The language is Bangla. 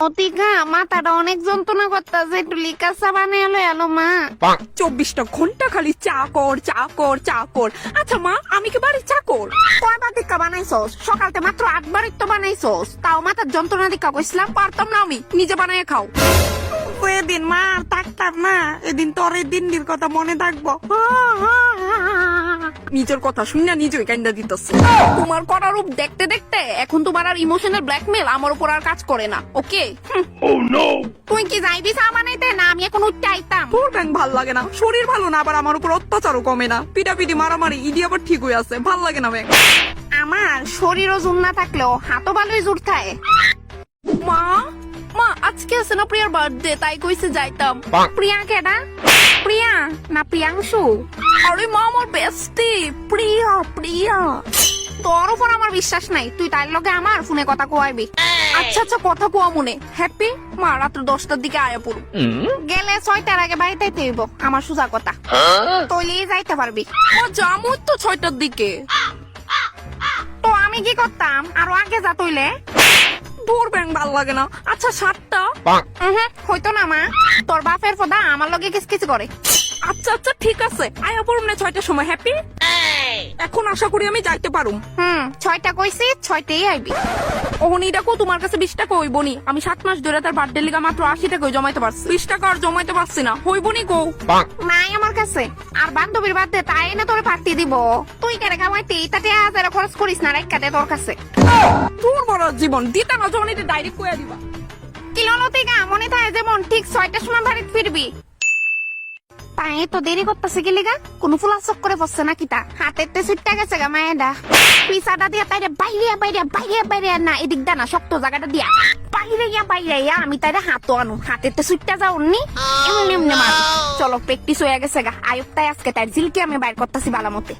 লতিকা মাথাটা অনেক যন্ত্রণা করতেছে, একটু লিকার চা বানিয়ে এলো মা। 24টা ঘন্টা খালি চাকর চাকর চাকর। আচ্ছা মা, আমি কি বাড়ির চাকর? কয়বার দিকা বানাইছস? সকালতে মাত্র 8 বারই তো বানাইছস, তাও মাথার যন্ত্রণা দিকা কইছিলাম। পারতাম না, আমি নিজে বানায় খাও। এদিন মা আর থাকতাম না, এদিন তোর এই দিনটির কথা মনে থাকবো। নিজের কথা শুনে নিজেই কান্দা দিতেছে। তোমার করার রূপ দেখতে দেখতে এখন তোমার আর ইমোশনাল ব্ল্যাকমেল আমার উপর আর কাজ করে না, ওকে? তুই কি যাইবি চা বানাইতে, না আমি এখন উঠতে আইতাম? তোর ব্যাং ভাল লাগে না, শরীর ভালো না, আবার আমার উপর অত্যাচারও কমে না, পিটাপিটি মারামারি ইডি আবার ঠিক হয়ে আছে, ভাল লাগে না ব্যাং। আমার শরীরও জোর না থাকলেও হাতও ভালোই জোর থাকে। মা মা, আজকে আছে না প্রিয়ার বার্থডে, তাই কইছে যাইতাম। প্রিয়া কেডা? প্রিয়া না প্রিয়াংশু? আরে মা, আমার বেস্টি প্রিয়া প্রিয়া। তোর উপর আমার বিশ্বাস নাই, তুই তার লগে আমার ফোনে কথা কইবি। আচ্ছা আচ্ছা, কথা কোয়া মনে। হ্যাপি মা, রাত্র 10টার দিকে আয়া পড়ু। গেলে 6টার আগে বাড়িতে হইব, আমার সোজা কথা। তইলেই যাইতে পারবি। মা জামু তো 6টার দিকে। তো আমি কি করতাম, আরো আগে যা তইলে। তোর ব্যাং ভাল লাগে না। আচ্ছা 7টা। হইতো না মা, তোর বাপের ফদা আমার লগে কিছু করে। আচ্ছা আচ্ছা ঠিক আছে, আয়া পড়ুম না 6টার সময়। হ্যাপি, এখন আশা করি আমি যাইতে পারুম। 6টা কইছি, 6টাই আইবি। ওহনি ডাকো, তোমার কাছে 20 টাকা হইবনি। আমি 7 মাস ধরে তার বার্থডে লিগা মাত্র 80 টাকা জমাইতে পারছি, 20 টাকা আর জমাইতে পারছি না। হইবনি গো। নাই আমার কাছে। আর বান্ধবীর বাদে তাই না তোরে পার্টি দিব। তুই কেন কামাইতে তাতে 1000 খরচ করিস না, রাইখা দে তোর কাছে। তোর বড় জীবন দিতা না, যখন এটা ডাইরেক্ট কইয়া দিবা। কিলোলতিকা মনে থাকে যেমন ঠিক 6টার সময় বাড়িতে ফিরবি। তাই তো দেরি করতেছে কি লিগা? কোন ফুলা চক্করে পড়ছে নাকি তা? হাতেতে ছুট্টা গেছে গা মায়েরা। পিছাটা দিয়া তাইরে বাইরে বাইরে বাইরে বাইরে না, এদিক দা না শক্ত জায়গাটা দিয়া বাইরে গিয়া আমি তাইরে হাতও আনু। হাতেতে ছুট্টা যাও নি, এমনি এমনি মার। চলো প্র্যাকটিস হয়ে গেছে গা। আয়ুক্তায় আজকে তাই ঝিলকে আমি বাইর করতেছি বালামতে।